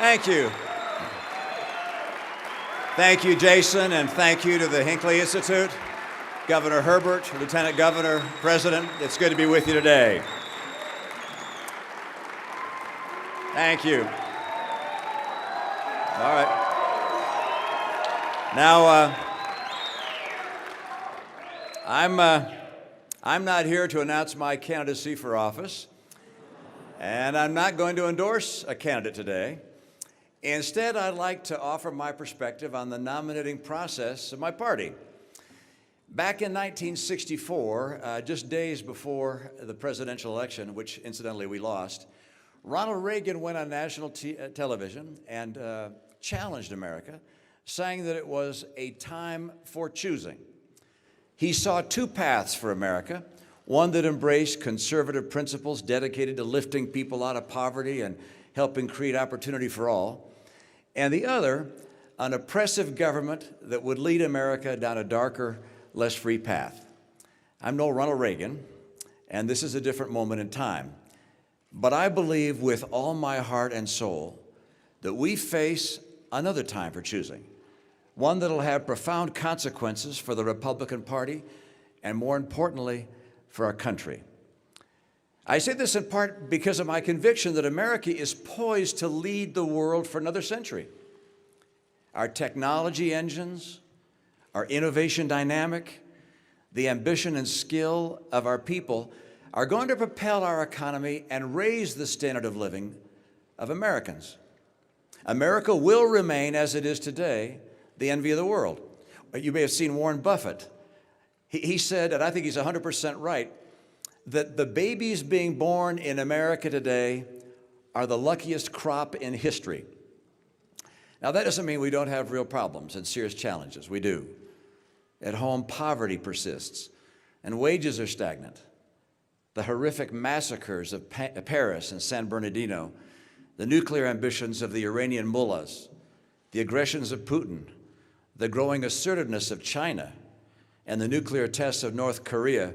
Thank you. Thank you, Jason, and thank you to the Hinckley Institute, Governor Herbert, Lieutenant Governor, President. It's good to be with you today. Thank you. All right. Now, I'm not here to announce my candidacy for office, and I'm not going to endorse a candidate today. Instead, I'd like to offer my perspective on the nominating process of my party. Back in 1964, just days before the presidential election, which incidentally we lost, Ronald Reagan went on national television and challenged America, saying that it was a time for choosing. He saw two paths for America, one that embraced conservative principles dedicated to lifting people out of poverty and helping create opportunity for all, and the other, an oppressive government that would lead America down a darker, less free path. I'm no Ronald Reagan, and this is a different moment in time. But I believe with all my heart and soul that we face another time for choosing, one that'll have profound consequences for the Republican Party and, more importantly, for our country. I say this in part because of my conviction that America is poised to lead the world for another century. Our technology engines, our innovation dynamic, the ambition and skill of our people are going to propel our economy and raise the standard of living of Americans. America will remain, as it is today, the envy of the world. You may have seen Warren Buffett. He said, and I think he's 100% right, that the babies being born in America today are the luckiest crop in history. Now, that doesn't mean we don't have real problems and serious challenges. We do. At home, poverty persists, and wages are stagnant. The horrific massacres of Paris and San Bernardino, the nuclear ambitions of the Iranian mullahs, the aggressions of Putin, the growing assertiveness of China, and the nuclear tests of North Korea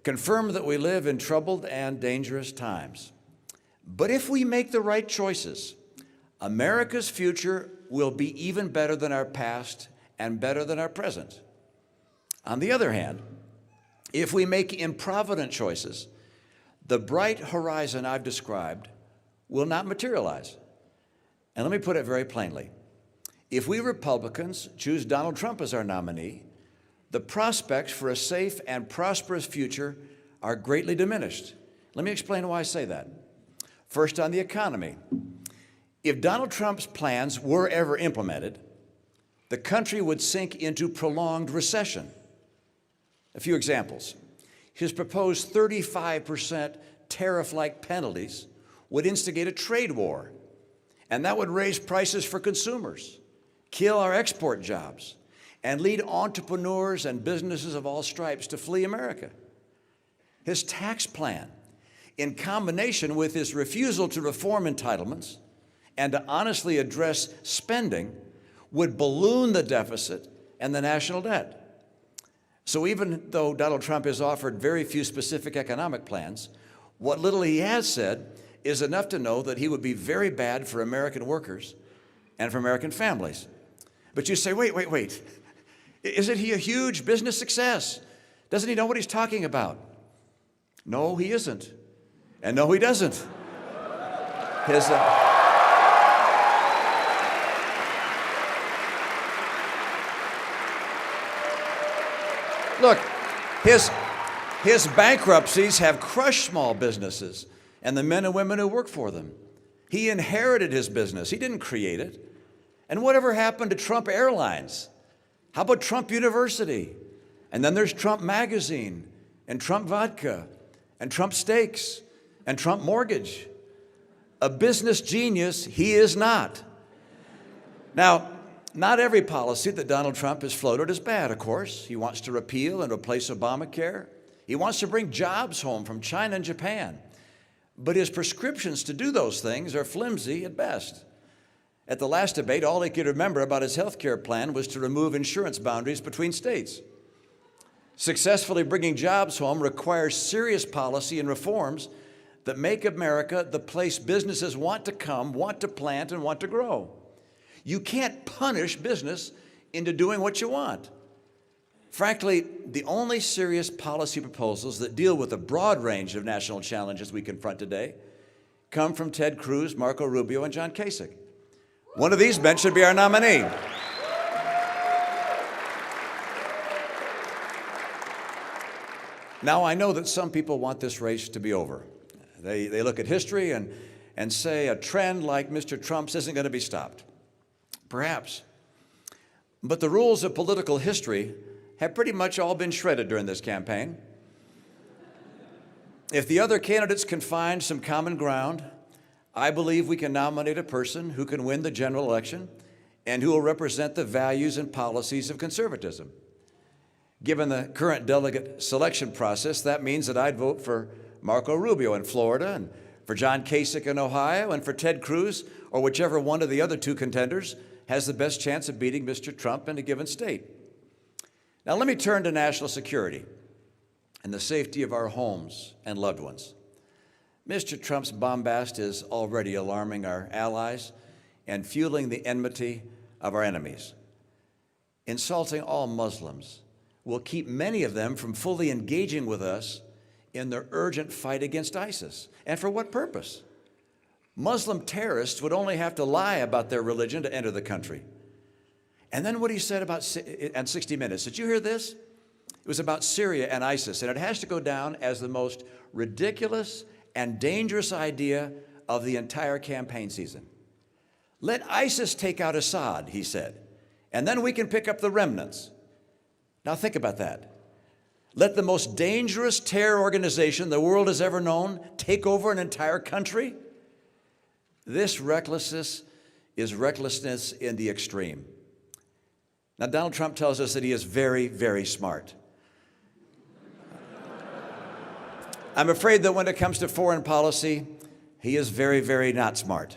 confirm that we live in troubled and dangerous times. But if we make the right choices, America's future will be even better than our past and better than our present. On the other hand, if we make improvident choices, the bright horizon I've described will not materialize. And let me put it very plainly. If we Republicans choose Donald Trump as our nominee, the prospects for a safe and prosperous future are greatly diminished. Let me explain why I say that. First, on the economy. If Donald Trump's plans were ever implemented, the country would sink into prolonged recession. A few examples. His proposed 35% tariff-like penalties would instigate a trade war, and that would raise prices for consumers, kill our export jobs, and lead entrepreneurs and businesses of all stripes to flee America. His tax plan, in combination with his refusal to reform entitlements and to honestly address spending, would balloon the deficit and the national debt. So even though Donald Trump has offered very few specific economic plans, what little he has said is enough to know that he would be very bad for American workers and for American families. But you say, wait. Isn't he a huge business success? Doesn't he know what he's talking about? No, he isn't. And no, he doesn't. Look, his bankruptcies have crushed small businesses and the men and women who work for them. He inherited his business. He didn't create it. And whatever happened to Trump Airlines? How about Trump University? And then there's Trump Magazine, and Trump Vodka, and Trump Steaks, and Trump Mortgage. A business genius he is not. Now, not every policy that Donald Trump has floated is bad, of course. He wants to repeal and replace Obamacare. He wants to bring jobs home from China and Japan. But his prescriptions to do those things are flimsy at best. At the last debate, all he could remember about his health care plan was to remove insurance boundaries between states. Successfully bringing jobs home requires serious policy and reforms that make America the place businesses want to come, want to plant, and want to grow. You can't punish business into doing what you want. Frankly, the only serious policy proposals that deal with a broad range of national challenges we confront today come from Ted Cruz, Marco Rubio, and John Kasich. One of these men should be our nominee. Now, I know that some people want this race to be over. They look at history and say a trend like Mr. Trump's isn't going to be stopped. Perhaps. But the rules of political history have pretty much all been shredded during this campaign. If the other candidates can find some common ground, I believe we can nominate a person who can win the general election and who will represent the values and policies of conservatism. Given the current delegate selection process, that means that I'd vote for Marco Rubio in Florida, and for John Kasich in Ohio, and for Ted Cruz, or whichever one of the other two contenders has the best chance of beating Mr. Trump in a given state. Now let me turn to national security and the safety of our homes and loved ones. Mr. Trump's bombast is already alarming our allies and fueling the enmity of our enemies. Insulting all Muslims will keep many of them from fully engaging with us in their urgent fight against ISIS. And for what purpose? Muslim terrorists would only have to lie about their religion to enter the country. And then what he said about on 60 Minutes, did you hear this? It was about Syria and ISIS, and it has to go down as the most ridiculous and dangerous idea of the entire campaign season. Let ISIS take out Assad, he said, and then we can pick up the remnants. Now think about that. Let the most dangerous terror organization the world has ever known take over an entire country? This recklessness is recklessness in the extreme. Now, Donald Trump tells us that he is very, very smart. I'm afraid that when it comes to foreign policy, he is very, very not smart.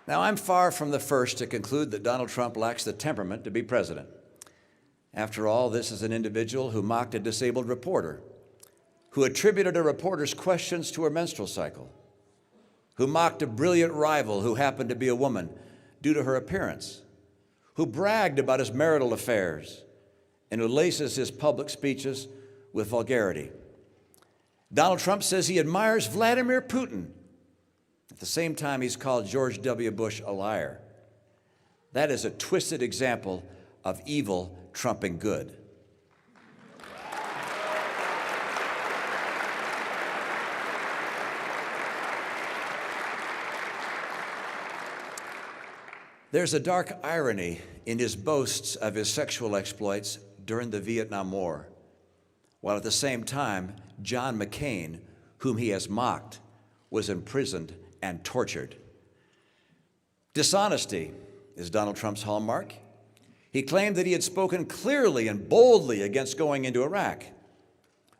Now, I'm far from the first to conclude that Donald Trump lacks the temperament to be president. After all, this is an individual who mocked a disabled reporter, who attributed a reporter's questions to her menstrual cycle, who mocked a brilliant rival who happened to be a woman due to her appearance, who bragged about his marital affairs, and who laces his public speeches with vulgarity. Donald Trump says he admires Vladimir Putin. At the same time, he's called George W. Bush a liar. That is a twisted example of evil trumping good. There's a dark irony in his boasts of his sexual exploits during the Vietnam War, while at the same time, John McCain, whom he has mocked, was imprisoned and tortured. Dishonesty is Donald Trump's hallmark. He claimed that he had spoken clearly and boldly against going into Iraq.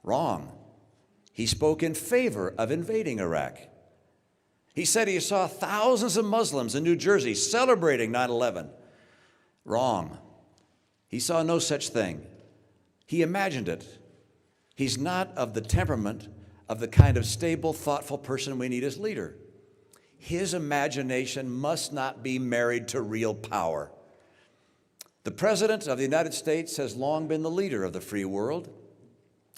Wrong. He spoke in favor of invading Iraq. He said he saw thousands of Muslims in New Jersey celebrating 9/11. Wrong. He saw no such thing. He imagined it. He's not of the temperament of the kind of stable, thoughtful person we need as leader. His imagination must not be married to real power. The President of the United States has long been the leader of the free world.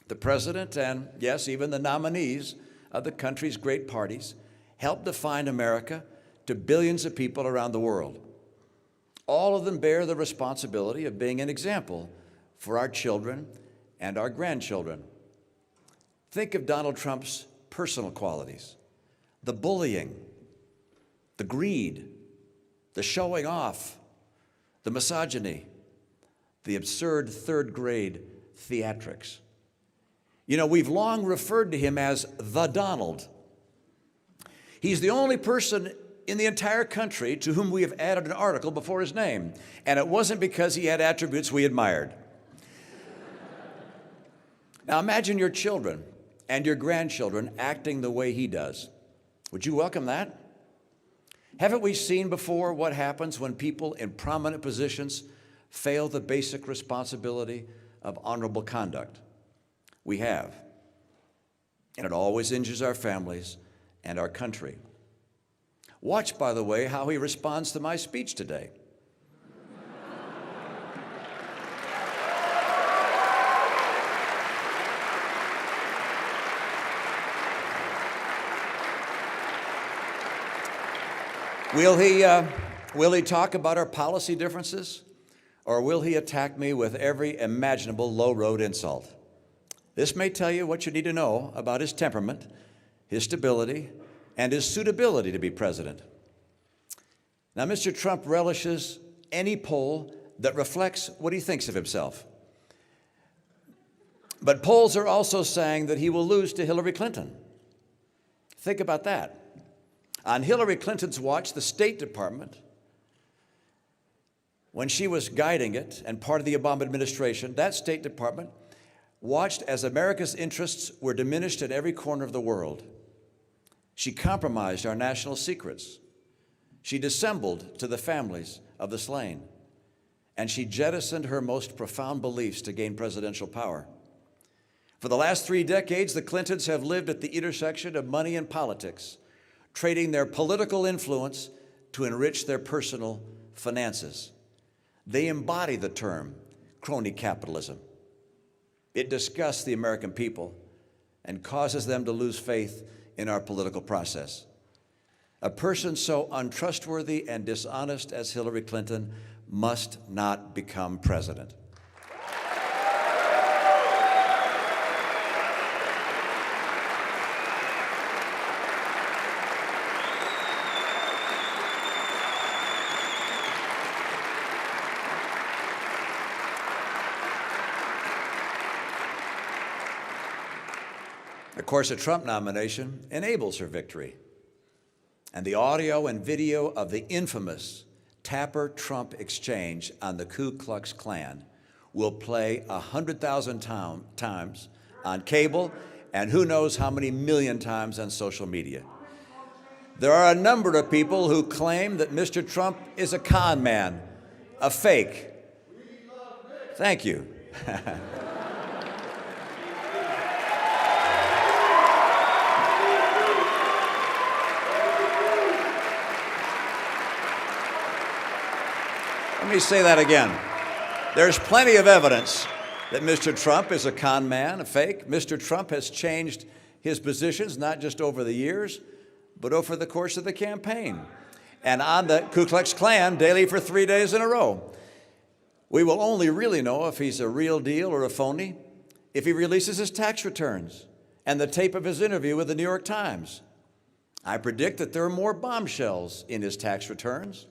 The President and, yes, even the nominees of the country's great parties helped define America to billions of people around the world. All of them bear the responsibility of being an example for our children and our grandchildren. Think of Donald Trump's personal qualities: the bullying, the greed, the showing off, the misogyny, the absurd third-grade theatrics. You know, we've long referred to him as the Donald. He's the only person in the entire country to whom we have added an article before his name, and it wasn't because he had attributes we admired. Now imagine your children and your grandchildren acting the way he does. Would you welcome that? Haven't we seen before what happens when people in prominent positions fail the basic responsibility of honorable conduct? We have. And it always injures our families and our country. Watch, by the way, how he responds to my speech today. Will he talk about our policy differences, or will he attack me with every imaginable low-road insult? This may tell you what you need to know about his temperament, his stability, and his suitability to be president. Now, Mr. Trump relishes any poll that reflects what he thinks of himself. But polls are also saying that he will lose to Hillary Clinton. Think about that. On Hillary Clinton's watch, the State Department, when she was guiding it and part of the Obama administration, that State Department watched as America's interests were diminished at every corner of the world. She compromised our national secrets. She dissembled to the families of the slain. And she jettisoned her most profound beliefs to gain presidential power. For the last 3 decades, the Clintons have lived at the intersection of money and politics, trading their political influence to enrich their personal finances. They embody the term crony capitalism. It disgusts the American people and causes them to lose faith in our political process. A person so untrustworthy and dishonest as Hillary Clinton must not become president. Of course, a Trump nomination enables her victory. And the audio and video of the infamous Tapper-Trump exchange on the Ku Klux Klan will play 100,000 times on cable and who knows how many million times on social media. There are a number of people who claim that Mr. Trump is a con man, a fake. Thank you. Let me say that again. There's plenty of evidence that Mr. Trump is a con man, a fake. Mr. Trump has changed his positions not just over the years, but over the course of the campaign. And on the Ku Klux Klan daily for 3 days in a row. We will only really know if he's a real deal or a phony if he releases his tax returns and the tape of his interview with the New York Times. I predict that there are more bombshells in his tax returns.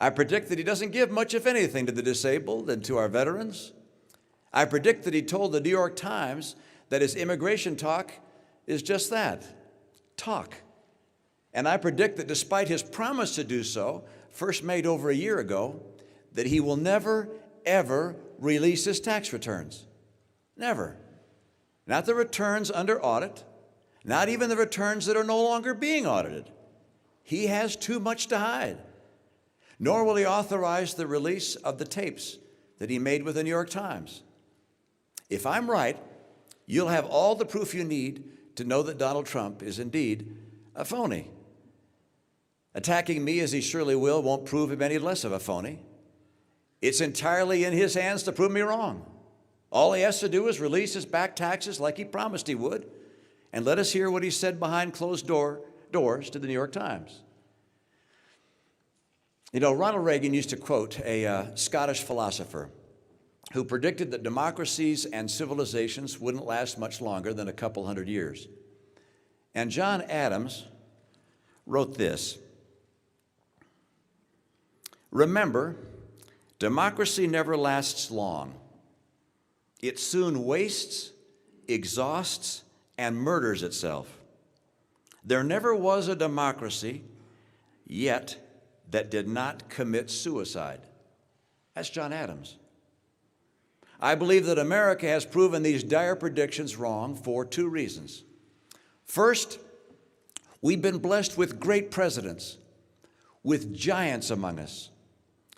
I predict that he doesn't give much, if anything, to the disabled and to our veterans. I predict that he told the New York Times that his immigration talk is just that, talk. And I predict that despite his promise to do so, first made over a year ago, that he will never, ever release his tax returns. Never. Not the returns under audit, not even the returns that are no longer being audited. He has too much to hide. Nor will he authorize the release of the tapes that he made with the New York Times. If I'm right, you'll have all the proof you need to know that Donald Trump is indeed a phony. Attacking me, as he surely will, won't prove him any less of a phony. It's entirely in his hands to prove me wrong. All he has to do is release his back taxes like he promised he would, and let us hear what he said behind closed doors to the New York Times. You know, Ronald Reagan used to quote a Scottish philosopher who predicted that democracies and civilizations wouldn't last much longer than a couple hundred years. And John Adams wrote this: "Remember, democracy never lasts long. It soon wastes, exhausts, and murders itself. There never was a democracy yet that did not commit suicide." That's John Adams. I believe that America has proven these dire predictions wrong for 2 reasons. First, we've been blessed with great presidents with giants among us.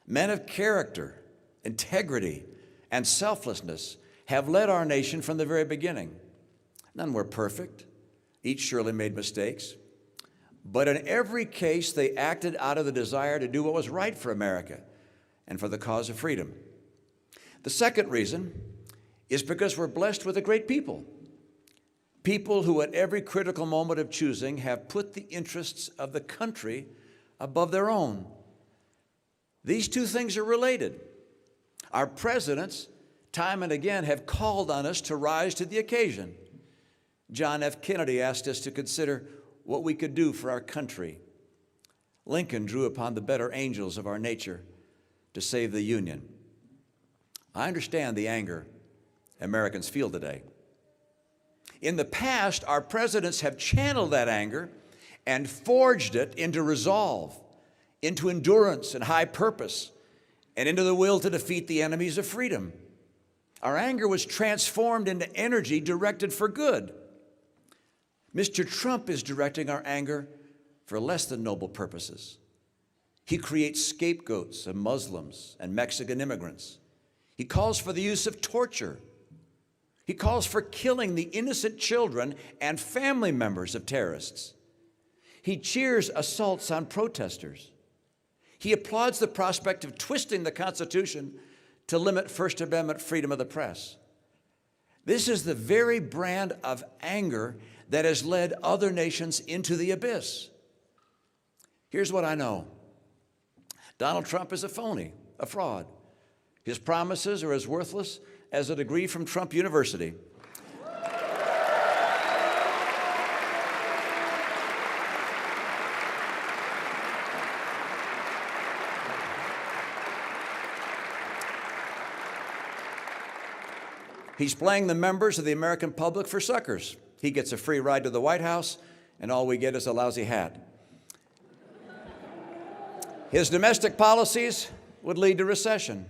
Men of character, integrity, and selflessness have led our nation from the very beginning. None were perfect. Each surely made mistakes. But in every case, they acted out of the desire to do what was right for America and for the cause of freedom. The second reason is because we're blessed with a great people. People who at every critical moment of choosing have put the interests of the country above their own. These two things are related. Our presidents, time and again, have called on us to rise to the occasion. John F. Kennedy asked us to consider what we could do for our country. Lincoln drew upon the better angels of our nature to save the Union. I understand the anger Americans feel today. In the past, our presidents have channeled that anger and forged it into resolve, into endurance and high purpose, and into the will to defeat the enemies of freedom. Our anger was transformed into energy directed for good. Mr. Trump is directing our anger for less than noble purposes. He creates scapegoats of Muslims and Mexican immigrants. He calls for the use of torture. He calls for killing the innocent children and family members of terrorists. He cheers assaults on protesters. He applauds the prospect of twisting the Constitution to limit First Amendment freedom of the press. This is the very brand of anger that has led other nations into the abyss. Here's what I know. Donald Trump is a phony, a fraud. His promises are as worthless as a degree from Trump University. He's playing the members of the American public for suckers. He gets a free ride to the White House, and all we get is a lousy hat. His domestic policies would lead to recession.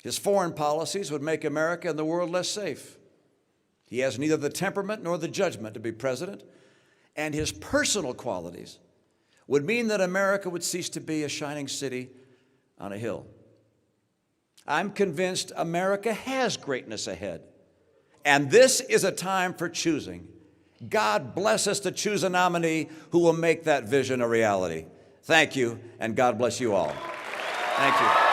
His foreign policies would make America and the world less safe. He has neither the temperament nor the judgment to be president, and his personal qualities would mean that America would cease to be a shining city on a hill. I'm convinced America has greatness ahead, and this is a time for choosing. God bless us to choose a nominee who will make that vision a reality. Thank you, and God bless you all. Thank you.